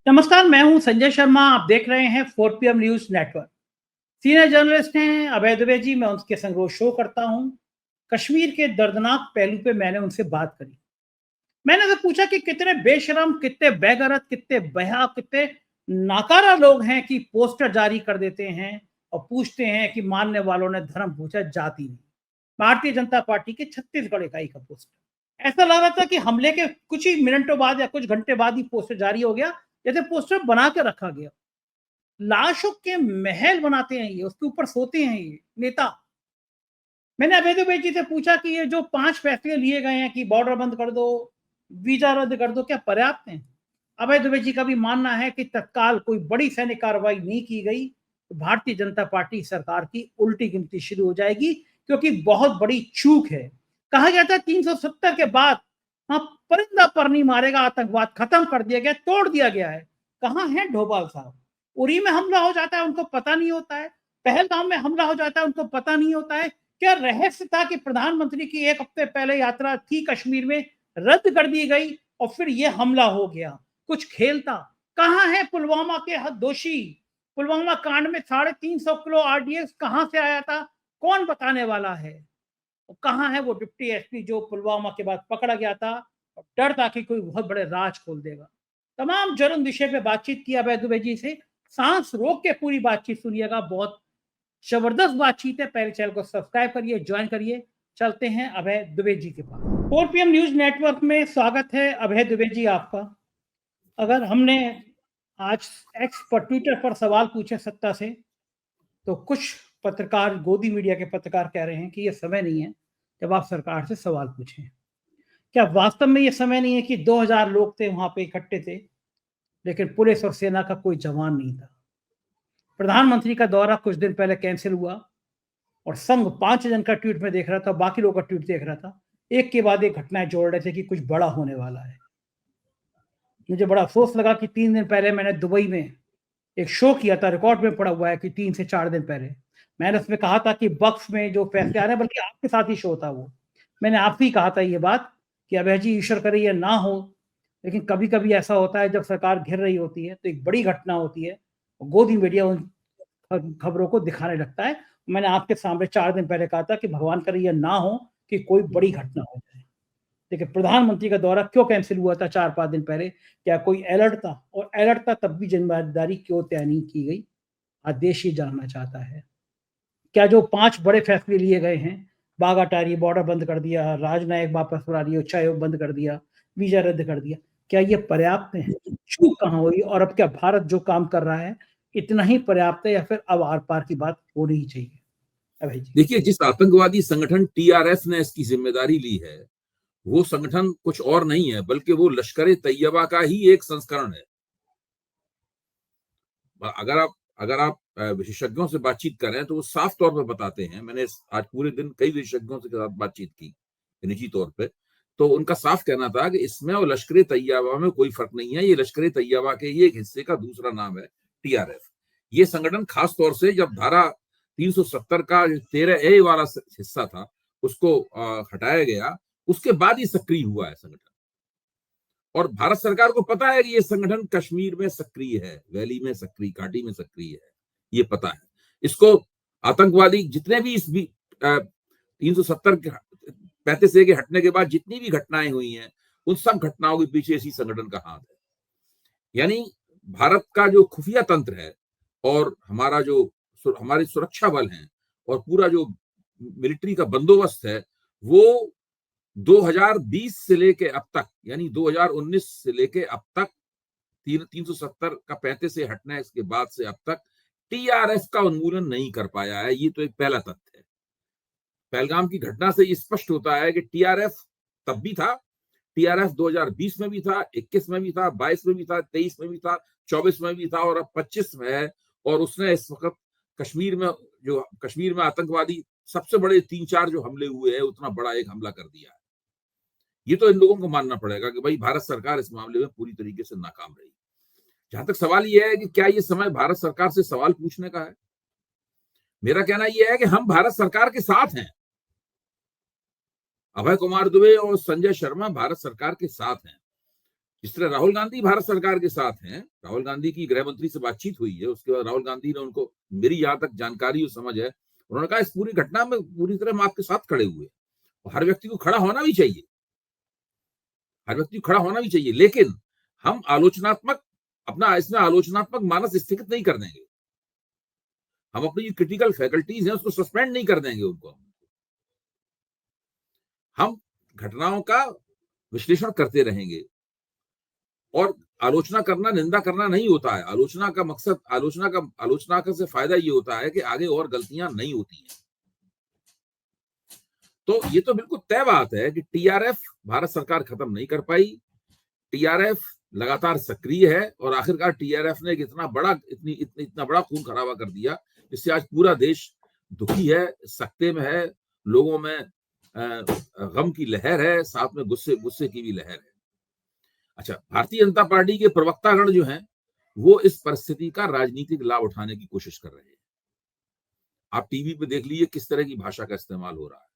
नमस्कार, मैं हूं संजय शर्मा। आप देख रहे हैं 4 PM news network. Senior journalist हैं अभय दुबे जी। मैं उनके संग रोज शो करता हूं। कश्मीर के दर्दनाक पहलू पे मैंने उनसे बात करी। मैंने उनसे पूछा कि कितने बेशरम, कितने बेगैरत, कितने बेहया, कितने नाकारा लोग हैं कि पोस्टर जारी कर देते हैं और पूछते हैं कि मानने वालों ने धर्म पूछा, जाति नहीं। भारतीय जनता पार्टी के छत्तीसगढ़ इकाई का पोस्टर। ऐसा लग रहा था कि हमले के कुछ ही मिनटों बाद या कुछ घंटे बाद ही पोस्टर जारी हो गया, जैसे पोस्टर बना के रखा गया। लाशों के महल बनाते हैं ये, उसके ऊपर सोते हैं ये नेता। मैंने अभय दुबे जी से पूछा कि ये जो 5 फैसले लिए गए हैं कि बॉर्डर बंद कर दो, वीजा रद्द कर दो, क्या पर्याप्त हैं? अभय दुबे जी का भी मानना है कि तत्काल कोई बड़ी सैन्य कार्रवाई नहीं की गई तो भारतीय जनता पार्टी सरकार की उल्टी गिनती शुरू हो जाएगी, क्योंकि बहुत बड़ी चूक है। कहा गया था 370 के बाद हाँ, परिंदा पर नहीं मारेगा, आतंकवाद खत्म कर दिया गया, तोड़ दिया गया है। कहाँ है डोभाल साहब? उरी में हमला हो जाता है, उनको पता नहीं होता है। पहलगाम में हमला हो जाता है, उनको पता नहीं होता है। क्या रहस्य था कि प्रधानमंत्री की 1 हफ्ते पहले यात्रा थी कश्मीर में, रद्द कर दी गई और फिर ये हमला हो गया? कुछ खेल था। कहाँ है पुलवामा के दोषी? पुलवामा कांड में 350 किलो आरडीएक्स कहां से आया था? कौन बताने वाला है? और कहाँ है वो डिप्टी एसपी जो पुलवामा के बाद पकड़ा गया था और डर था कि कोई बहुत बड़े राज खोल देगा? तमाम जरूर विषय पे बातचीत की अभय दुबे जी से। सांस रोक के पूरी बातचीत सुनिएगा, बहुत जबरदस्त बातचीत है। पहले चैनल को सब्सक्राइब करिए, ज्वाइन करिए। चलते हैं अभय दुबे जी के पास। 4 PM न्यूज नेटवर्क में स्वागत है अभय दुबे जी आपका। अगर हमने आज एक्स पर, ट्विटर पर सवाल पूछे सत्ता से, तो कुछ पत्रकार, गोदी मीडिया के पत्रकार कह रहे हैं कि यह समय नहीं है जब आप सरकार से सवाल पूछें। क्या वास्तव में यह समय नहीं है कि 2000 लोग थे वहां पे इकट्ठे थे, लेकिन पुलिस और सेना का कोई जवान नहीं था? प्रधानमंत्री का दौरा कुछ दिन पहले कैंसिल हुआ और संघ 5 जन का ट्वीट में देख रहा था, बाकी लोगों का ट्वीट देख रहा था। एक के बाद एक घटनाएं जोड़ रहे थे कि कुछ बड़ा होने वाला है। मुझे बड़ा अफसोस लगा कि 3 दिन पहले मैंने दुबई में एक शो किया था, रिकॉर्ड में पड़ा हुआ है कि 3 से 4 दिन पहले मैंने उसमें कहा था कि बक्स में जो फैसले आ रहे हैं, बल्कि आपके साथ ही शो था वो, मैंने आपसे ही कहा था ये बात कि अभय जी, ईश्वर करे ये ना हो, लेकिन कभी कभी ऐसा होता है जब सरकार घिर रही होती है तो एक बड़ी घटना होती है और गोदी मीडिया उन खबरों को दिखाने लगता है। मैंने आपके सामने 4 दिन पहले कहा था कि भगवान करे ये ना हो कि कोई बड़ी घटना हो जाए। देखिए, प्रधानमंत्री का दौरा क्यों कैंसिल हुआ था 4-5 दिन पहले? क्या कोई अलर्ट था? और अलर्ट था तब भी जिम्मेदारी क्यों तय नहीं की गई? आज देश ये जानना चाहता है। क्या जो 5 बड़े फैसले लिए गए हैं, बाघ अटारी, बॉर्डर बंद कर दिया, राजनयिक वापस बुला लिया, उच्चायोग बंद कर दिया, वीजा रद्द कर दिया, क्या ये पर्याप्त है? चूक कहाँ हुई? और अब क्या भारत जो काम कर रहा है इतना ही पर्याप्त है या फिर अब आर पार की बात होनी ही चाहिए? अभय जी। देखिए, जिस आतंकवादी संगठन टीआरएस ने इसकी जिम्मेदारी ली है, वो संगठन कुछ और नहीं है बल्कि वो लश्कर ए तैयबा का ही एक संस्करण है। अगर आप विशेषज्ञों से बातचीत करें तो वो साफ तौर पर बताते हैं। मैंने आज पूरे दिन कई विशेषज्ञों के साथ बातचीत की निजी तौर पे, तो उनका साफ कहना था कि इसमें और लश्कर ए तैयबा में कोई फर्क नहीं है। ये लश्कर ए तैयबा के ही एक हिस्से का दूसरा नाम है टीआरएफ। ये संगठन खास तौर से जब धारा 370 का 13A वाला हिस्सा था उसको हटाया गया, उसके बाद ही सक्रिय हुआ है संगठन। और भारत सरकार को पता है कि ये संगठन कश्मीर में सक्रिय है, वैली में सक्रिय, घाटी में सक्रिय है, ये पता है इसको। आतंकवादी जितने भी इस 370 35A के हटने के बाद जितनी भी घटनाएं हुई हैं, उन सब घटनाओं के पीछे इसी संगठन का हाथ है। यानी भारत का जो खुफिया तंत्र है और हमारे सुरक्षा बल हैं और पूरा जो मिलिट्री का बंदोबस्त है, वो 2020 से लेके अब तक, यानी 2019 से लेके अब तक 370 का 35 से हटना है, इसके बाद से अब तक टीआरएफ का उन्मूलन नहीं कर पाया है। ये तो एक पहला तथ्य है। पहलगाम की घटना से स्पष्ट होता है कि टीआरएफ तब भी था, टीआरएफ 2020 में भी था, 21 में भी था, 22 में भी था, 23 में भी था, 24 में भी था और अब 25 में है। और उसने इस वक्त कश्मीर में आतंकवादी सबसे बड़े 3-4 जो हमले हुए हैं, उतना बड़ा एक हमला कर दिया है। ये तो इन लोगों को मानना पड़ेगा कि भाई भारत सरकार इस मामले में पूरी तरीके से नाकाम रही। जहां तक सवाल यह है कि क्या ये समय भारत सरकार से सवाल पूछने का है, मेरा कहना यह है कि हम भारत सरकार के साथ हैं। अभय कुमार दुबे और संजय शर्मा भारत सरकार के साथ हैं। जिस तरह राहुल गांधी भारत सरकार के साथ हैं, राहुल गांधी की गृह मंत्री से बातचीत हुई है, उसके बाद राहुल गांधी ने उनको, मेरी यहां तक जानकारी और समझ है, उन्होंने कहा इस पूरी घटना में पूरी तरह हम आपके साथ खड़े हुए, और हर व्यक्ति को खड़ा होना भी चाहिए, हर व्यक्ति को खड़ा होना भी चाहिए, लेकिन हम आलोचनात्मक, अपना इसमें आलोचनात्मक मानस स्थित नहीं कर देंगे, हम अपनी जो क्रिटिकल फैकल्टीज हैं उसको सस्पेंड नहीं कर देंगे उनको, हम घटनाओं का विश्लेषण करते रहेंगे। और आलोचना करना, निंदा करना नहीं होता है, आलोचना का मकसद, आलोचना का से फायदा ये होता है कि आगे और गलतियां नहीं होती हैं। तो ये तो बिल्कुल तय बात है कि टीआरएफ भारत सरकार खत्म नहीं कर पाई, टीआरएफ लगातार सक्रिय है, और आखिरकार टीआरएफ ने इतना बड़ा खून खराबा कर दिया जिससे आज पूरा देश दुखी है, सख्ते में है, लोगों में गम की लहर है, साथ में गुस्से की भी लहर है। अच्छा, भारतीय जनता पार्टी के प्रवक्तागण जो हैं वो इस परिस्थिति का राजनीतिक लाभ उठाने की कोशिश कर रहे हैं। आप टीवी पे देख लीजिए किस तरह की भाषा का इस्तेमाल हो रहा है,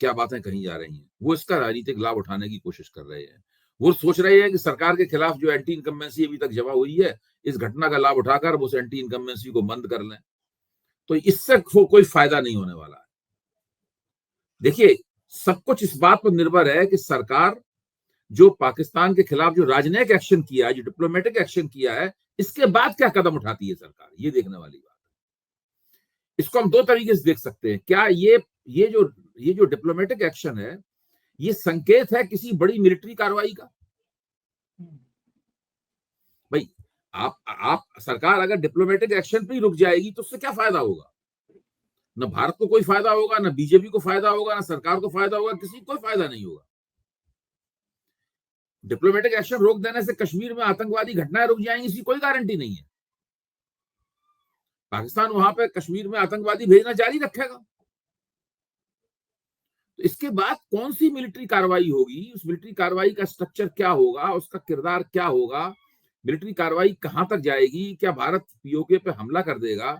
क्या बातें कही जा रही हैं, वो इसका राजनीतिक लाभ उठाने की कोशिश कर रहे हैं। वो सोच रहे हैं कि सरकार के खिलाफ जो एंटी इनकम्बेंसी अभी तक जमा हुई है, इस घटना का लाभ उठाकर वो उस एंटी इनकम्बेंसी को बंद कर लें, तो इससे कोई फायदा नहीं होने वाला है। देखिए, सब कुछ इस बात पर निर्भर है कि सरकार जो पाकिस्तान के खिलाफ जो राजनयिक एक्शन किया है, जो डिप्लोमेटिक एक्शन किया है, इसके बाद क्या कदम उठाती है सरकार, ये देखने वाली बात है। इसको हम दो तरीके से देख सकते हैं। क्या ये जो डिप्लोमेटिक एक्शन है, ये संकेत है किसी बड़ी मिलिट्री कार्रवाई का? भाई, आप सरकार अगर डिप्लोमेटिक एक्शन पे ही रुक जाएगी तो उससे क्या फायदा होगा? न भारत को कोई फायदा होगा, न बीजेपी को फायदा होगा, न सरकार को फायदा होगा, किसी को कोई फायदा नहीं होगा। डिप्लोमेटिक एक्शन रोक देने से कश्मीर में आतंकवादी घटनाएं रुक जाएंगी, इसकी कोई गारंटी नहीं है। पाकिस्तान वहां पे कश्मीर में आतंकवादी भेजना जारी रखेगा। तो इसके बाद कौन सी मिलिट्री कार्रवाई होगी, उस मिलिट्री कार्रवाई का स्ट्रक्चर क्या होगा, उसका किरदार क्या होगा, मिलिट्री कार्रवाई कहां तक जाएगी? क्या भारत पीओके पे हमला कर देगा,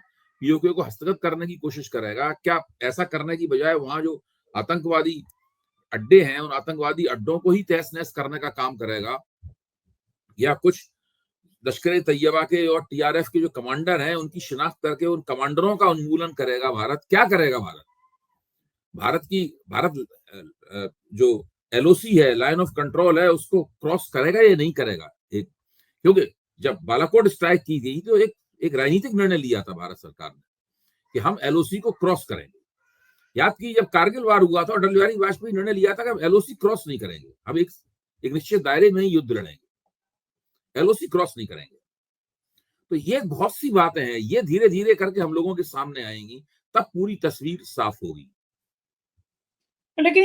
पीओके को हस्तगत करने की कोशिश करेगा? क्या ऐसा करने की बजाय वहां जो आतंकवादी अड्डे हैं, उन आतंकवादी अड्डों को ही तहस नहस करने का काम करेगा? या कुछ लश्कर तैयबा के और टीआरएफ के जो कमांडर हैं उनकी शिनाख्त करके उन कमांडरों का उन्मूलन करेगा भारत? क्या करेगा भारत जो एलओसी है, लाइन ऑफ कंट्रोल है, उसको क्रॉस करेगा या नहीं करेगा? क्योंकि जब बालाकोट स्ट्राइक की गई तो एक राजनीतिक निर्णय लिया था भारत सरकार ने कि हम एलओसी को क्रॉस करेंगे। याद की जब कारगिल वार हुआ था, अटल बिहारी वाजपेयी निर्णय लिया था कि हम एलओसी क्रॉस नहीं करेंगे, हम एक निश्चित दायरे में ही युद्ध लड़ेंगे, एलओसी क्रॉस नहीं करेंगे। तो ये बहुत सी बातें हैं, ये धीरे धीरे करके हम लोगों के सामने आएंगी, तब पूरी तस्वीर साफ होगी। लेकिन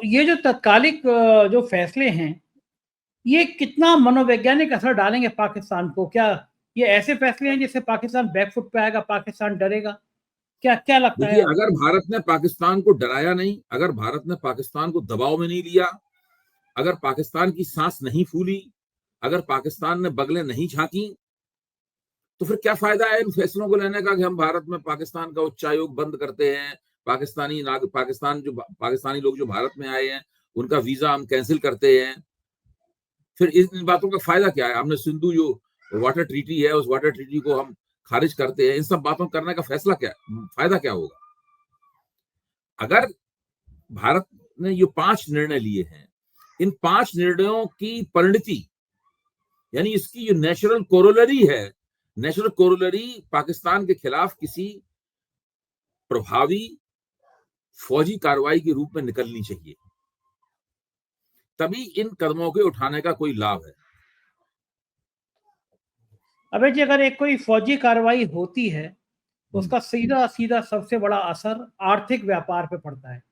ये जो तत्कालिक जो फैसले हैं, ये कितना मनोवैज्ञानिक असर डालेंगे पाकिस्तान को? क्या ये ऐसे फैसले हैं जिससे पाकिस्तान बैकफुट पे आएगा, पाकिस्तान डरेगा? क्या लगता है? देखिए, अगर भारत ने पाकिस्तान को डराया नहीं, अगर भारत ने पाकिस्तान को दबाव में नहीं लिया, अगर पाकिस्तान की सांस नहीं फूली, अगर पाकिस्तान ने बगलें नहीं झांकी, तो फिर क्या फायदा है इन फैसलों को लेने का कि हम भारत में पाकिस्तान का उच्चायोग बंद करते हैं, पाकिस्तानी लोग जो भारत में आए हैं उनका वीजा हम कैंसिल करते हैं? फिर इन बातों का फायदा क्या है? हमने सिंधु जो वाटर ट्रीटी है, उस वाटर ट्रीटी को हम खारिज करते हैं, इन सब बातों करने का फायदा क्या होगा? अगर भारत ने ये 5 निर्णय लिए हैं, इन 5 निर्णयों की परिणति, यानी इसकी जो नेचुरल कोरोलरी पाकिस्तान के खिलाफ किसी प्रभावी फौजी कार्रवाई के रूप में निकलनी चाहिए, तभी इन कदमों के उठाने का कोई लाभ है। अबे जी, अगर एक कोई फौजी कार्रवाई होती है, उसका सीधा सीधा सबसे बड़ा असर आर्थिक व्यापार पे पड़ता है,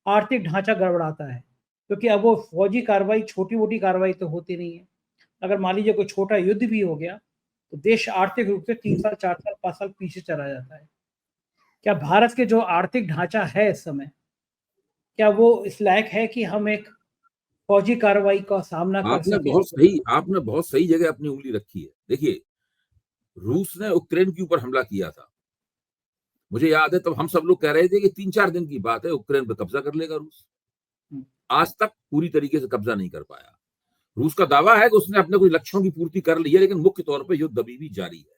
आर्थिक ढांचा गड़बड़ाता है, क्योंकि अब वो फौजी कार्रवाई छोटी मोटी कार्रवाई तो होती नहीं है। अगर मान लीजिए कोई छोटा युद्ध भी हो गया तो देश आर्थिक रूप से 3 साल 4 साल 5 साल पीछे चला जाता है। क्या भारत के जो आर्थिक ढांचा है इस समय, क्या वो इस लायक है कि हम एक फौजी कार्रवाई का सामना कर सकें? आपने बहुत सही जगह अपनी उंगली रखी है। देखिए, रूस ने यूक्रेन के ऊपर हमला किया था, मुझे याद है तब हम सब लोग कह रहे थे कि 3-4 दिन की बात है, यूक्रेन पे कब्जा कर लेगा रूस। आज तक पूरी तरीके से कब्जा नहीं कर पाया। रूस का दावा है कि उसने अपने कुछ लक्ष्यों की पूर्ति कर ली है, लेकिन मुख्य तौर पर युद्ध अभी भी जारी है।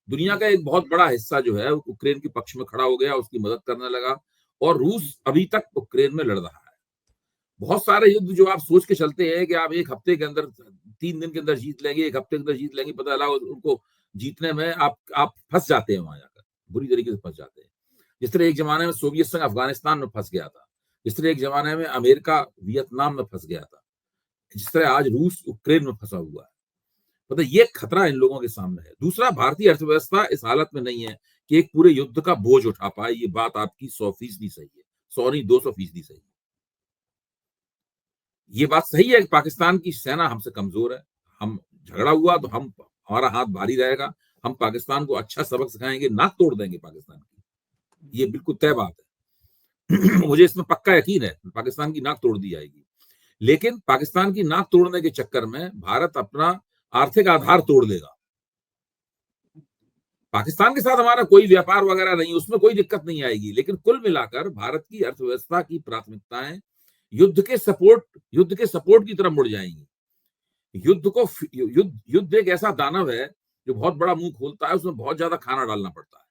दुनिया का एक बहुत बड़ा हिस्सा जो है यूक्रेन के पक्ष में खड़ा हो गया, उसकी मदद करने लगा, और रूस अभी तक यूक्रेन में लड़ रहा है। बहुत सारे युद्ध जो आप सोच के चलते हैं कि आप एक हफ्ते के अंदर, 3 दिन के अंदर जीत लेंगे, एक हफ्ते के अंदर जीत लेंगे, पता लगा उनको जीतने में आप फंस जाते हैं, वहां जाकर बुरी तरीके से फंस जाते हैं। जिस तरह एक जमाने में सोवियत संघ अफगानिस्तान में फंस गया था, जिस तरह एक जमाने में अमेरिका वियतनाम में फंस गया था, जिस तरह आज रूस यूक्रेन में फंसा हुआ है, मतलब ये खतरा इन लोगों के सामने है। दूसरा, भारतीय अर्थव्यवस्था इस हालत में नहीं है कि एक पूरे युद्ध का बोझ उठा पाए। ये बात आपकी 100% सही है, 100 नहीं 200% सही है। ये बात सही है कि पाकिस्तान की सेना हमसे कमजोर है। हम झगड़ा हुआ तो हमारा हाथ भारी रहेगा, हम पाकिस्तान को अच्छा सबक सिखाएंगे, नाक तोड़ देंगे पाकिस्तान की, ये बिल्कुल तय बात है। मुझे इसमें पक्का यकीन है, पाकिस्तान की नाक तोड़ दी जाएगी। लेकिन पाकिस्तान की नाक तोड़ने के चक्कर में भारत अपना आर्थिक आधार तोड़ देगा। पाकिस्तान के साथ हमारा कोई व्यापार वगैरह नहीं, उसमें कोई दिक्कत नहीं आएगी, लेकिन कुल मिलाकर भारत की अर्थव्यवस्था की प्राथमिकताएं युद्ध के सपोर्ट की तरफ मुड़ जाएंगी। युद्ध एक ऐसा दानव है जो बहुत बड़ा मुंह खोलता है, उसमें बहुत ज्यादा खाना डालना पड़ता है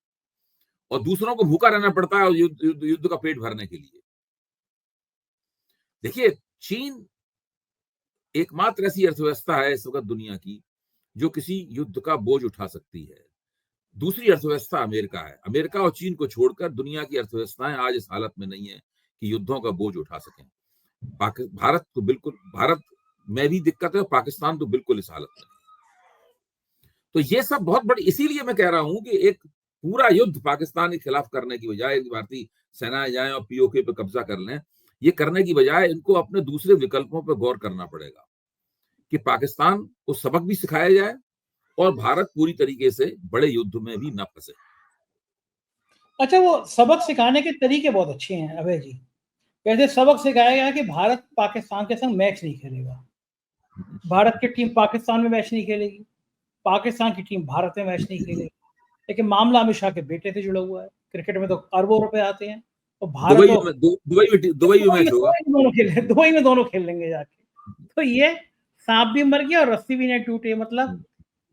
और दूसरों को भूखा रहना पड़ता है और युद्ध का पेट भरने के लिए। देखिए, चीन एकमात्र ऐसी अर्थव्यवस्था है इस वक्त दुनिया की जो किसी युद्ध का बोझ उठा सकती है। दूसरी अर्थव्यवस्था अमेरिका है। अमेरिका और चीन को छोड़कर दुनिया की अर्थव्यवस्थाएं आज इस हालत में नहीं है कि युद्धों का बोझ उठा सकें। भारत में भी दिक्कत है, पाकिस्तान तो बिल्कुल इस हालत में। तो ये सब बहुत बड़ी, इसीलिए मैं कह रहा हूं कि एक पूरा युद्ध पाकिस्तान के खिलाफ करने की बजाय भारतीय सेनाएं जाएं और पीओके पे कब्जा कर लें, ये करने की बजाय इनको अपने दूसरे विकल्पों पर गौर करना पड़ेगा कि पाकिस्तान को सबक भी सिखाया जाए और भारत पूरी तरीके से बड़े युद्ध में भी न फंसे। अच्छा, वो सबक सिखाने के तरीके बहुत अच्छे हैं अभय जी। कैसे सबक सिखाया गया कि भारत पाकिस्तान के संग मैच नहीं खेलेगा, भारत की टीम पाकिस्तान में मैच नहीं खेलेगी, पाकिस्तान की टीम भारत में मैच नहीं खेलेगी। लेकिन मामला अमित शाह के बेटे से जुड़ा हुआ है। क्रिकेट में तो अरबों रुपए आते हैं और भारत दुबई में मैच होगा, दुबई में दोनों खेल लेंगे जाके। तो ये सांप भी मर गया और रस्सी भी नहीं टूटे, मतलब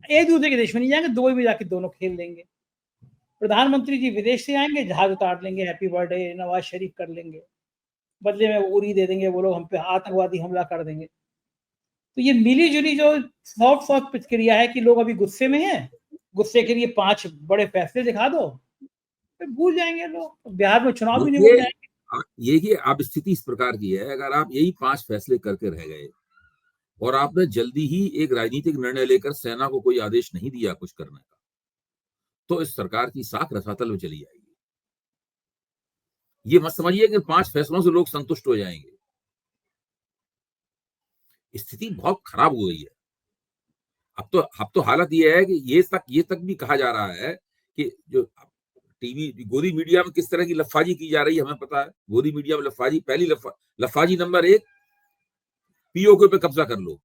एक दूसरे के देश में नहीं जाएंगे, दुबई में जाके दोनों खेल लेंगे। प्रधानमंत्री जी विदेश से आएंगे, जहाज उतार लेंगे, हैप्पी बर्थडे नवाज शरीफ कर लेंगे, बदले में उरी दे देंगे, वो लोग हम पे आतंकवादी हमला कर देंगे। तो ये मिली जुली जो सॉफ्ट प्रतिक्रिया है कि लोग अभी गुस्से में हैं, गुस्से के लिए 5 बड़े फैसले दिखा दो, फिर भूल जाएंगे लोग, बिहार में चुनाव भी निकल जाएंगे। ये अब स्थिति इस प्रकार की है, अगर आप यही 5 फैसले करके रह गए और आपने जल्दी ही एक राजनीतिक निर्णय लेकर सेना को कोई आदेश नहीं दिया कुछ करने का, तो इस सरकार की साख रसातल में चली जाएगी। ये मत समझिए कि 5 फैसलों से लोग संतुष्ट हो जाएंगे। स्थिति बहुत खराब हो गई है। अब तो हालत ये है कि ये तक भी कहा जा रहा है कि जो टीवी गोदी मीडिया में किस तरह की लफाजी की जा रही है हमें पता है। गोदी मीडिया में लफाजी, पहली लफाजी नंबर 1, पीओके पे कब्जा कर लो।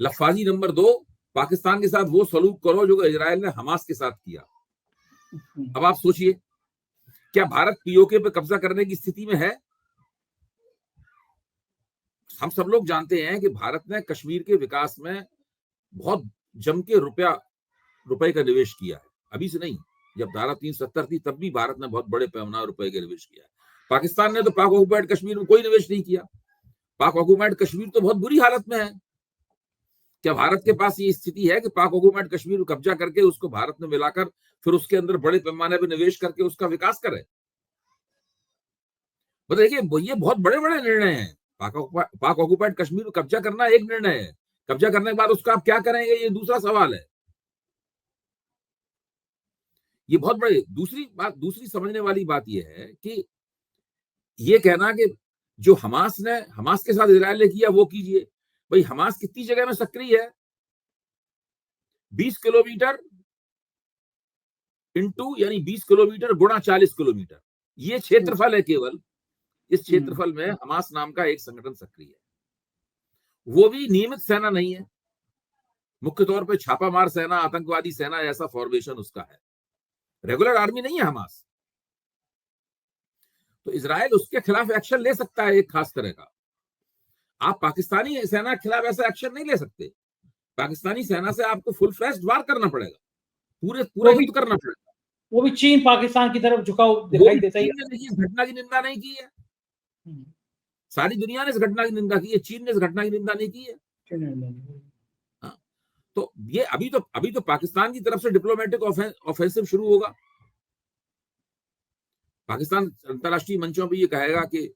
लफाजी नंबर 2, पाकिस्तान के साथ वो सलूक करो जो इजराइल ने हमास के साथ किया। अब आप सोचिए, क्या भारत पीओके पे कब्जा करने की स्थिति में है? हम सब लोग जानते हैं कि भारत ने कश्मीर के विकास में बहुत जम के रुपए का निवेश किया है। अभी से नहीं, जब धारा 370 थी तब भी भारत ने बहुत बड़े पैमाने रुपए का निवेश किया है। पाकिस्तान ने तो पाक ऑक्युपाइड कश्मीर में कोई निवेश नहीं किया। पाक ऑक्युपाइड कश्मीर तो बहुत बुरी हालत में है। क्या भारत के पास ये स्थिति है कि पाक ऑक्युपाइड कश्मीर को कब्जा करके उसको भारत में मिलाकर फिर उसके अंदर बड़े पैमाने पर निवेश करके उसका विकास करे? देखिए, ये बहुत बड़े बड़े निर्णय हैं। पाक ऑक्युपाइड कश्मीर को कब्जा करना एक निर्णय है, कब्जा करने के बाद उसका आप क्या करेंगे ये दूसरा सवाल है। ये बहुत बड़े, दूसरी समझने वाली बात ये है कि ये कहना कि जो हमास के साथ इजराइल ने किया वो कीजिए। भाई, हमास कितनी जगह में सक्रिय है? 20 किलोमीटर इंटू, यानी 20 किलोमीटर गुणा 40 किलोमीटर, ये क्षेत्रफल है केवल। इस क्षेत्रफल में हमास नाम का एक संगठन सक्रिय है। वो भी नियमित सेना नहीं है, मुख्य तौर पे छापामार सेना, आतंकवादी सेना, ऐसा फॉर्मेशन उसका है। रेगुलर आर्मी नहीं है हमास। तो इजराइल उसके खिलाफ एक्शन ले सकता है एक खास तरह का। आप पाकिस्तानी सेना के खिलाफ ऐसा एक्शन नहीं ले सकते। पाकिस्तानी सेना से आपको फुल फ्लैश्ड वार करना पड़ेगा, पूरा युद्ध करना पड़ेगा। वो भी चीन पाकिस्तान की तरफ झुकाव वो दिखाई भी देता ही चीन ने इस घटना की निंदा नहीं की है। हम्म, सारी दुनिया ने इस घटना की निंदा की है, चीन ने इस घटना की निंदा नहीं की है। हाँ, तो ये अभी तो पाकिस्तान की तरफ से डिप्लोमेटिक ऑफेंसिव शुरू होगा। पाकिस्तान अंतर्राष्ट्रीय मंचों पे ये कहेगा कि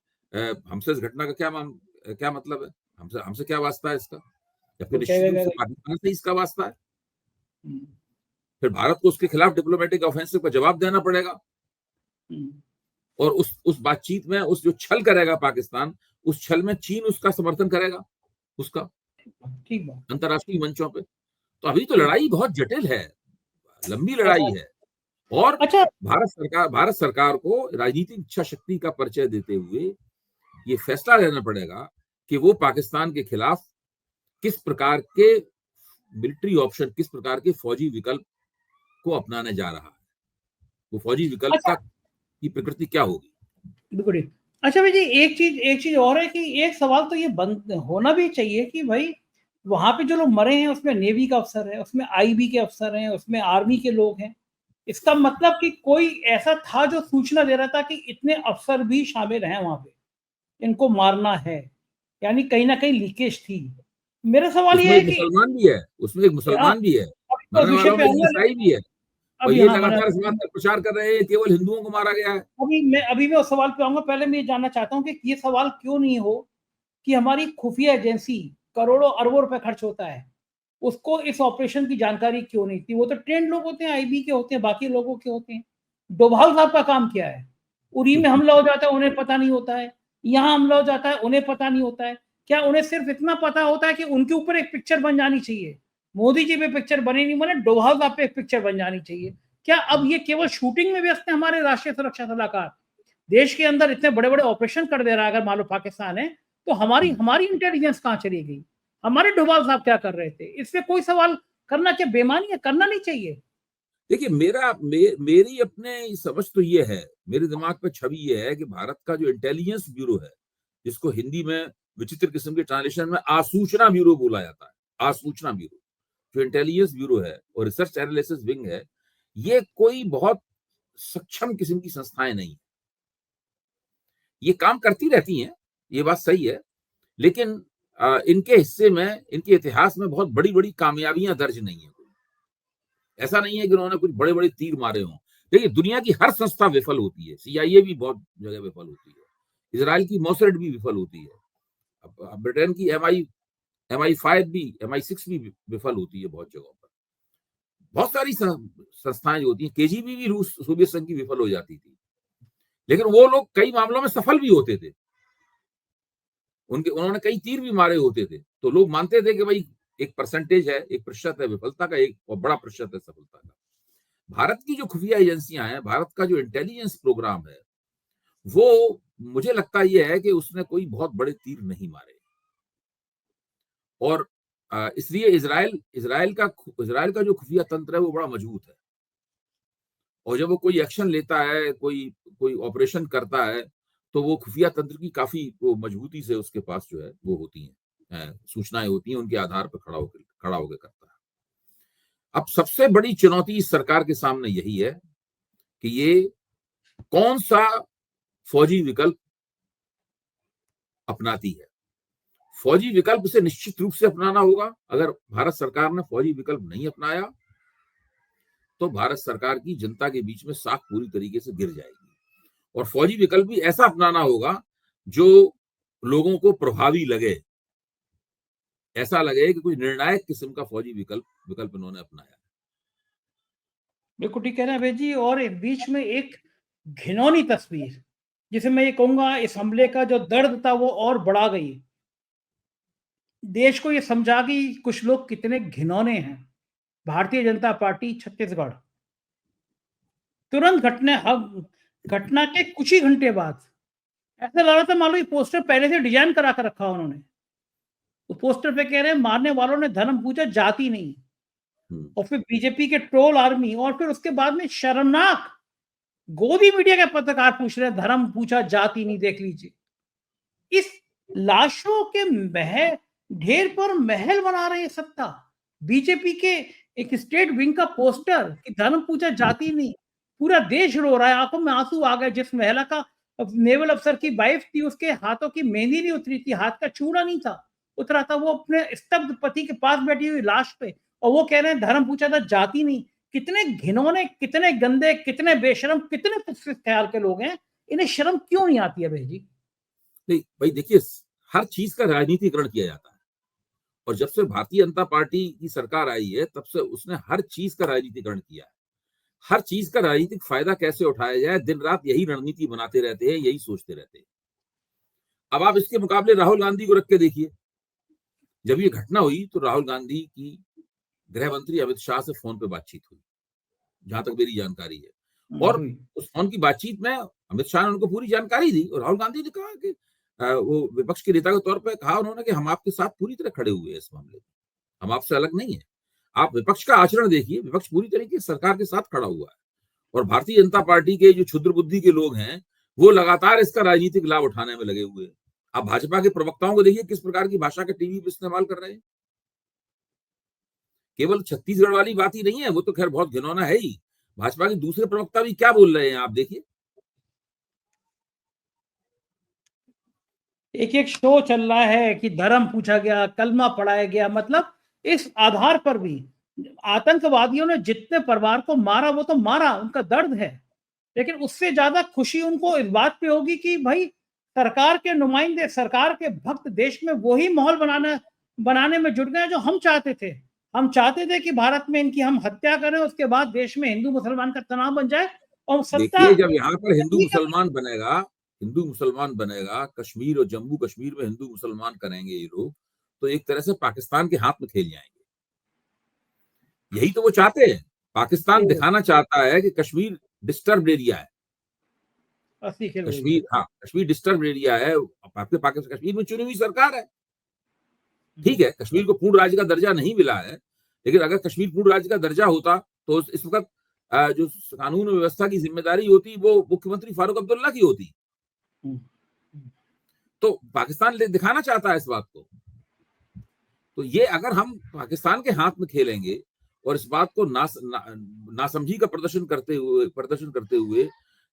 हमसे इस घटना का क्या मतलब है, हमसे क्या वास्ता है इसका, जबकि निश्चित रूप से पाकिस्तान से इसका वास्ता है। फिर भारत को उसके खिलाफ डिप्लोमेटिक ऑफेंसिव का जवाब देना पड़ेगा। और उस बातचीत में उस जो छल करेगा पाकिस्तान, उस छल में चीन उसका समर्थन करेगा, उसका अंतर्राष्ट्रीय मंचों पे। तो अभी तो लड़ाई बहुत जटिल है, लंबी लड़ाई है। और अच्छा, भारत सरकार को राजनीतिक इच्छा शक्ति का परिचय देते हुए ये फैसला लेना पड़ेगा कि वो पाकिस्तान के खिलाफ किस प्रकार के मिलिट्री ऑप्शन, किस प्रकार के फौजी विकल्प को अपनाने जा रहा है। वो फौजी विकल्प की प्रकृति क्या होगी। बिल्कुल। अच्छा भाई जी, एक चीज और है कि एक सवाल तो ये बंद होना भी चाहिए कि भाई वहां पे जो लोग मरे हैं उसमें नेवी का अफसर है, उसमें आईबी के अफसर हैं, उसमें आर्मी के लोग हैं। इसका मतलब कि कोई ऐसा था जो सूचना दे रहा था कि इतने अफसर भी शामिल हैं वहां पे, इनको मारना है, यानी कहीं ना कहीं लीकेज थी। मेरा सवाल ये है कि मुसलमान भी है, उसमें एक मुसलमान भी है, मरने वालों में ईसाई भी है, और ये लगातार इस बात का प्रचार कर रहे हैं केवल हिंदुओं को मारा गया है। अभी मैं उस सवाल पे आऊंगा। पहले मैं ये जानना चाहता हूँ कि ये सवाल क्यों नहीं हो कि हमारी खुफिया एजेंसी, करोड़ों अरबों रुपए खर्च होता है, उसको इस ऑपरेशन की जानकारी क्यों नहीं थी? वो तो ट्रेंड लोग होते हैं, आईबी के होते हैं, बाकी लोगों के होते हैं। डोभाल साहब का काम क्या है? उरी में हमला हो जाता है, उन्हें पता नहीं होता है। यहाँ हमला हो जाता है, उन्हें पता नहीं होता है। क्या उन्हें सिर्फ इतना पता होता है कि उनके ऊपर एक पिक्चर बन जानी चाहिए? मोदी जी पे पिक्चर बने नहीं बने, डोभाल साहब पे एक पिक्चर बन जानी चाहिए। क्या अब ये केवल शूटिंग में व्यस्त है हमारे राष्ट्रीय सुरक्षा सलाहकार? देश के अंदर इतने बड़े बड़े ऑपरेशन कर दे रहा है अगर मान लो पाकिस्तान है, तो हमारी इंटेलिजेंस कहां चली गई? हमारे डोभाल साहब क्या कर रहे थे? इससे कोई सवाल करना क्या बेमानी है? करना नहीं चाहिए। देखिए, मेरी अपने समझ तो ये है, मेरे दिमाग पे छवि ये है कि भारत का जो इंटेलिजेंस ब्यूरो है, जिसको हिंदी में विचित्र किस्म के ट्रांसलेशन में आसूचना ब्यूरो बोला जाता है, आसूचना ब्यूरो, जो इंटेलिजेंस ब्यूरो है और रिसर्च एनालिसिस विंग है, ये कोई बहुत सक्षम किस्म की संस्थाएं नहीं। ये काम करती रहती हैं, ये बात सही है, लेकिन इनके हिस्से में, इनके इतिहास में बहुत बड़ी बड़ी कामयाबियां दर्ज नहीं है। ऐसा नहीं है कि उन्होंने कुछ बड़े बड़े तीर मारे हों। देखिए, दुनिया की हर संस्था विफल होती है, CIA भी बहुत जगह विफल होती है, इजराइल की मोसैड भी विफल होती है, अब ब्रिटेन की MI5 भी, MI6 भी विफल होती है बहुत जगहों पर। बहुत सारी संस्थाएं जो होती हैं, KGB भी रूस सोवियत संघ की विफल हो जाती थी, लेकिन वो लोग कई मामलों में सफल भी होते थे। उन्होंने कई तीर भी मारे होते थे, तो लोग मानते थे कि भाई एक परसेंटेज है, एक प्रतिशत है विफलता का, एक और बड़ा प्रतिशत है सफलता का। भारत की जो खुफिया एजेंसियां हैं, भारत का जो इंटेलिजेंस प्रोग्राम है, वो मुझे लगता यह है कि उसने कोई बहुत बड़े तीर नहीं मारे। और इसलिए इजराइल का जो खुफिया तंत्र है वो बड़ा मजबूत है, और जब वो कोई एक्शन लेता है, कोई ऑपरेशन करता है, तो वो खुफिया तंत्र की काफी वो मजबूती से उसके पास जो है वो होती हैं, सूचनाएं होती हैं, उनके आधार पर खड़ा होकर करता है। अब सबसे बड़ी चुनौती इस सरकार के सामने यही है कि ये कौन सा फौजी विकल्प अपनाती है। फौजी विकल्प से निश्चित रूप से अपनाना होगा। अगर भारत सरकार ने फौजी विकल्प नहीं अपनाया तो भारत सरकार की जनता के बीच में साख पूरी तरीके से गिर जाएगी। और फौजी विकल्प भी ऐसा अपनाना होगा जो लोगों को प्रभावी लगे, ऐसा लगे कि कोई निर्णायक किस्म का फौजी विकल्प इन्होंने अपनाया। बिल्कुल ठीक कह रहे हैं अभय जी। और एक बीच में एक घिनौनी तस्वीर, जिसे मैं ये कहूंगा इस हमले का जो दर्द था वो और बढ़ा गई, देश को ये समझा कि कुछ लोग कितने घिनौने हैं। भारतीय जनता पार्टी छत्तीसगढ़ तुरंत घटना के कुछ ही घंटे बाद ऐसा लग रहा था मालूम ये पोस्टर पहले से डिजाइन करा कर रखा उन्होंने। तो पोस्टर पे कह रहे हैं मारने वालों ने धर्म पूछा, जाति नहीं। और फिर बीजेपी के ट्रोल आर्मी, और फिर उसके बाद में शर्मनाक गोदी मीडिया के पत्रकार पूछ रहे हैं धर्म पूछा जाति नहीं। देख लीजिए, इस लाशों के ढेर पर महल बना रहे हैं सत्ता। बीजेपी के एक स्टेट विंग का पोस्टर कि धर्म पूजा जाति नहीं, पूरा देश रो रहा है, आंखों में आंसू आ गए। जिस महिला का नेवल अफसर की वाइफ थी, उसके हाथों की मेहंदी नहीं उतरी थी, हाथ का चूड़ा नहीं था उतरा था, वो अपने स्तब्ध पति के पास बैठी हुई लाश पे, और वो कह रहे हैं धर्म पूजा था जाति नहीं। कितने घिनौने, कितने गंदे, कितने बेशरम, कितने तुच्छ ख्याल के लोग हैं। इन्हें शर्म क्यों नहीं आती है भाई जी? नहीं भाई देखिए, हर चीज का राजनीतिकरण किया जाता है, और जब से भारतीय जनता पार्टी की सरकार आई है तब से उसने हर चीज का राजनीतिकरण किया है। हर चीज का राजनीतिक फायदा कैसे उठाया जाए, दिन रात यही रणनीति बनाते रहते हैं, यही सोचते रहते हैं। अब आप इसके मुकाबले राहुल गांधी को रख के देखिए। जब ये घटना हुई तो राहुल गांधी की गृह मंत्री अमित शाह से फोन पे बातचीत हुई, जहां तक मेरी जानकारी है। और उस फोन की बातचीत में अमित शाह ने उनको पूरी जानकारी दी, और राहुल गांधी ने कहा कि वो विपक्ष के नेता के तौर पर कहा उन्होंने कि हम आपके साथ पूरी तरह खड़े हुए हैं इस मामले में, हम आपसे अलग नहीं है। आप विपक्ष का आचरण देखिए, विपक्ष पूरी तरीके से सरकार के साथ खड़ा हुआ है, और भारतीय जनता पार्टी के जो क्षुद्र बुद्धि के लोग हैं वो लगातार इसका राजनीतिक लाभ उठाने में लगे हुए हैं। आप भाजपा के प्रवक्ताओं को देखिए किस प्रकार की भाषा का टीवी पे इस्तेमाल कर रहे हैं। केवल छत्तीसगढ़ वाली बात ही नहीं है, वो तो खैर बहुत घिनौना है ही। भाजपा के दूसरे प्रवक्ता भी क्या बोल रहे हैं आप देखिए। एक शो चल रहा है कि धर्म पूछा गया, कलमा पढ़ाया गया, मतलब इस आधार पर भी आतंकवादियों ने जितने परिवार को मारा वो तो मारा, उनका दर्द है, लेकिन उससे ज्यादा खुशी उनको इस बात पे होगी कि भाई सरकार के नुमाइंदे, सरकार के भक्त देश में वही माहौल बनाने में जुट गए जो हम चाहते थे। हम चाहते थे कि भारत में इनकी हम हत्या करें, उसके बाद देश में हिंदू मुसलमान का तनाव बन जाए और सत्ता। देखिए, जब यहाँ पर हिंदू मुसलमान बनेगा, कश्मीर और जम्मू कश्मीर में हिंदू मुसलमान करेंगे ये लोग, तो एक तरह से पाकिस्तान के हाथ में खेल जाएंगे। यही तो वो चाहते हैं। पाकिस्तान दिखाना चाहता है कि कश्मीर डिस्टर्ब एरिया है। कश्मीर डिस्टर्ब एरिया है। आपके पाकिस्तान, कश्मीर में चुनी हुई सरकार है, ठीक है, कश्मीर को पूर्ण राज्य का दर्जा नहीं मिला है, लेकिन अगर कश्मीर पूर्ण राज्य का दर्जा होता तो इस वक्त जो कानून व्यवस्था की जिम्मेदारी होती वो मुख्यमंत्री फारूक अब्दुल्ला की होती। तो पाकिस्तान दिखाना चाहता है इस बात को। तो ये अगर हम पाकिस्तान के हाथ में खेलेंगे और इस बात को नासमझी का प्रदर्शन करते हुए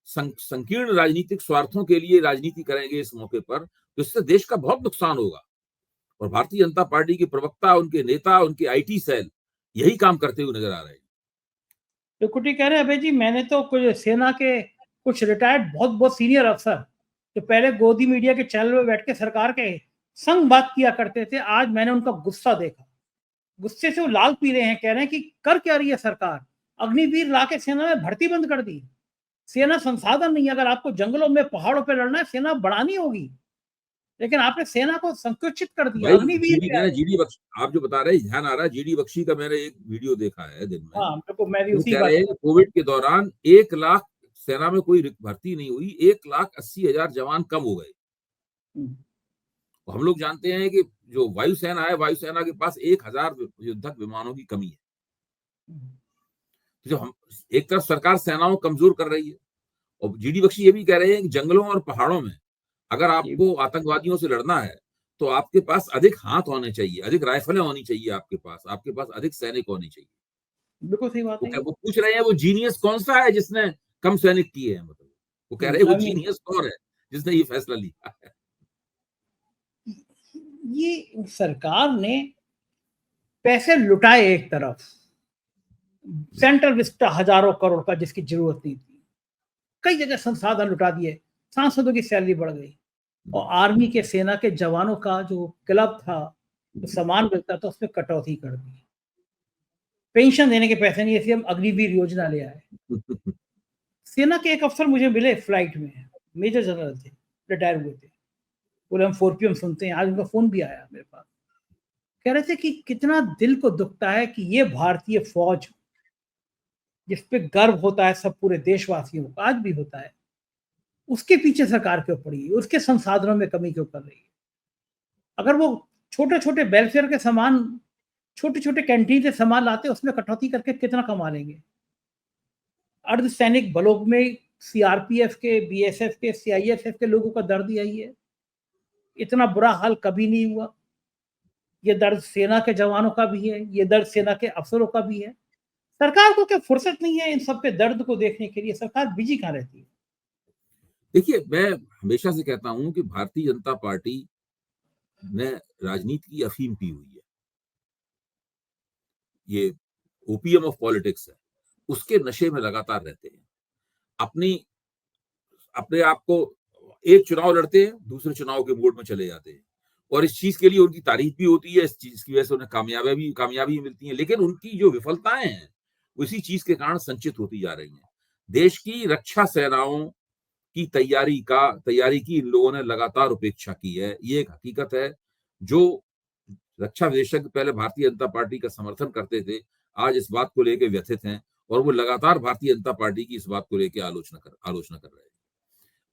संकीर्ण राजनीतिक स्वार्थों के लिए राजनीति करेंगे इस मौके पर, तो इससे देश का बहुत नुकसान होगा। और भारतीय जनता पार्टी के प्रवक्ता, उनके नेता, उनके आईटी सेल यही काम करते हुए नजर आ रहे हैं। तो कुटी कह रहे हैं अभय जी, मैंने तो कुछ सेना के कुछ रिटायर्ड बहुत बहुत सीनियर अफसर जो पहले गोदी मीडिया के चैनल में बैठ के सरकार के संग बात किया करते थे, आज मैंने उनका गुस्सा देखा। गुस्से से वो लाल पी रहे हैं, कह रहे हैं कि कर क्या रही है सरकार, अग्निवीर ला के सेना में भर्ती बंद कर दी। सेना संसाधन नहीं, अगर आपको जंगलों में पहाड़ों पर लड़ना है सेना बढ़ानी होगी, लेकिन आपने सेना को संकुचित कर दिया। अग्निवीर आप जो बता रहे हैं ध्यान आ रहा है, जीडी बख्शी का मैंने एक वीडियो देखा है दिन में। हाँ, मैं भी उसी कह रहे हैं कोविड के दौरान 1 लाख सेना में कोई भर्ती नहीं हुई, 1,80,000 जवान कम हो गए। हम लोग जानते हैं कि जो वायुसेना है, वायुसेना के पास 1,000 युद्धक विमानों की कमी है। तो जो हम एक तरफ सरकार सेनाओं को कमजोर कर रही है, और जीडी बख्शी ये भी कह रहे हैं कि जंगलों और पहाड़ों में अगर आपको आतंकवादियों से लड़ना है तो आपके पास अधिक हाथ होने चाहिए, अधिक राइफलें होनी चाहिए, आपके पास अधिक सैनिक होने चाहिए। बिल्कुल सही बात है। वो पूछ रहे हैं वो जीनियस कौन सा है जिसने कम सैनिक किए हैं, मतलब वो कह रहे हैं वो जीनियस कौन है जिसने ये फैसला लिया है। ये सरकार ने पैसे लुटाए एक तरफ, सेंट्रल विस्टा हजारों करोड़ का जिसकी जरूरत नहीं थी, कई जगह संसाधन लुटा दिए, सांसदों की सैलरी बढ़ गई, और आर्मी के सेना के जवानों का जो क्लब था, जो सामान मिलता था, उसमें कटौती कर दी। पेंशन देने के पैसे नहीं, इसलिए हम अग्निवीर योजना ले आए। सेना के एक अफसर मुझे मिले फ्लाइट में, मेजर जनरल थे, रिटायर हुए थे, बोले हम 4PM सुनते हैं। आज उनका फोन भी आया मेरे पास, कह रहे थे कि कितना दिल को दुखता है कि ये भारतीय फौज जिस पे गर्व होता है सब पूरे देशवासियों को, आज भी होता है, उसके पीछे सरकार क्यों पड़ी है, उसके संसाधनों में कमी क्यों कर रही है। अगर वो छोटे छोटे वेलफेयर के सामान, छोटे छोटे कैंटीन से सामान लाते, उसमें कटौती करके कितना कमा लेंगे। अर्धसैनिक बलों में सीआरपीएफ के, बीएसएफ के, सीआईएसएफ के लोगों का दर्द यही है। इतना बुरा हाल कभी नहीं हुआ। ये दर्द सेना के जवानों का भी है, ये दर्द सेना के अफसरों का भी है। सरकार को क्या फुर्सत नहीं है इन सब के दर्द को देखने के लिए? सरकार बिजी कहाँ रहती है? देखिए, मैं हमेशा से कहता हूं कि भारतीय जनता पार्टी ने राजनीति की अफीम पी हुई है। ये ओपीएम ऑफ पॉलिटिक्स है, उसके नशे में लगातार रहते हैं। अपनी अपने आप को एक चुनाव लड़ते हैं, दूसरे चुनाव के मोड में चले जाते हैं और इस चीज के लिए उनकी तारीफ भी होती है, इस चीज की वजह से उन्हें कामयाबी मिलती है, लेकिन उनकी जो विफलताएं हैं उसी चीज के कारण संचित होती जा रही हैं। देश की रक्षा सेनाओं की तैयारी की इन लोगों ने लगातार उपेक्षा की है। ये एक हकीकत है। जो रक्षा विशेषज्ञ पहले भारतीय जनता पार्टी का समर्थन करते थे, आज इस बात को लेकर व्यथित हैं और वो लगातार भारतीय जनता पार्टी की इस बात को लेकर आलोचना कर रहे हैं।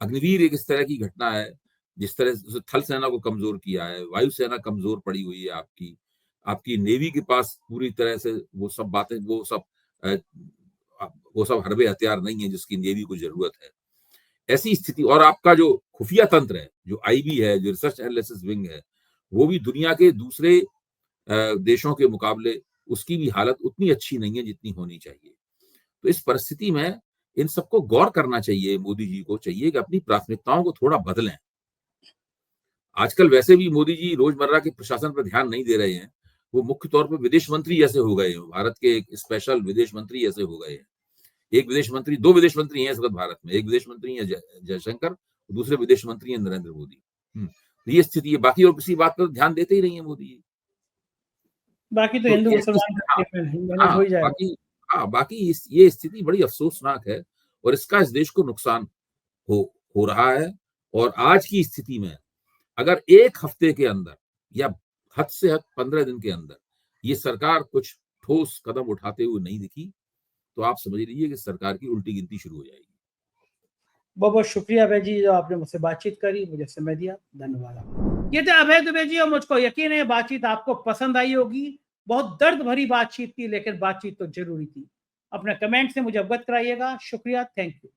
अग्निवीर एक इस तरह की घटना है, जिस तरह से थल सेना को कमजोर किया है, वायुसेना कमजोर पड़ी हुई है आपकी नेवी के पास पूरी तरह से वो सब बातें, वो सब हरबे हथियार नहीं है जिसकी नेवी को जरूरत है। ऐसी स्थिति, और आपका जो खुफिया तंत्र है, जो आईबी है, जो रिसर्च एनालिसिस विंग है, वो भी दुनिया के दूसरे देशों के मुकाबले उसकी भी हालत उतनी अच्छी नहीं है जितनी होनी चाहिए। तो इस परिस्थिति में इन सबको गौर करना चाहिए। मोदी जी को चाहिए कि अपनी प्राथमिकताओं को थोड़ा बदलें। आजकल वैसे भी मोदी जी रोजमर्रा के प्रशासन पर ध्यान नहीं दे रहे हैं। वो मुख्य तौर पर विदेश मंत्री जैसे हो गए हैं, भारत के एक स्पेशल विदेश मंत्री जैसे हो गए हैं। दो विदेश मंत्री हैं इस वक्त भारत में। एक विदेश मंत्री है जयशंकर, दूसरे विदेश मंत्री हैं नरेंद्र मोदी। ये स्थिति है। बाकी और किसी बात पर ध्यान देते ही नहीं है मोदी जी। बाकी तो हिंदू मुसलमान हो ही जाएगा। बाकी ये स्थिति बड़ी अफसोसनाक है और इसका इस देश को नुकसान हो रहा है। और आज की स्थिति में अगर एक हफ्ते के अंदर या हद से हद 15 दिन के अंदर ये सरकार कुछ ठोस कदम उठाते हुए नहीं दिखी, तो आप समझ लीजिए कि सरकार की उल्टी गिनती शुरू हो जाएगी। बहुत बहुत शुक्रिया अभय जी, जो आपने मुझसे बातचीत करी, मुझे समय दिया। धन्यवाद। ये थे अभय दुबे जी और मुझको यकीन है बातचीत आपको पसंद आई होगी। बहुत दर्द भरी बातचीत थी, लेकिन बातचीत तो जरूरी थी। अपने कमेंट से मुझे अवगत कराइएगा। शुक्रिया, थैंक यू।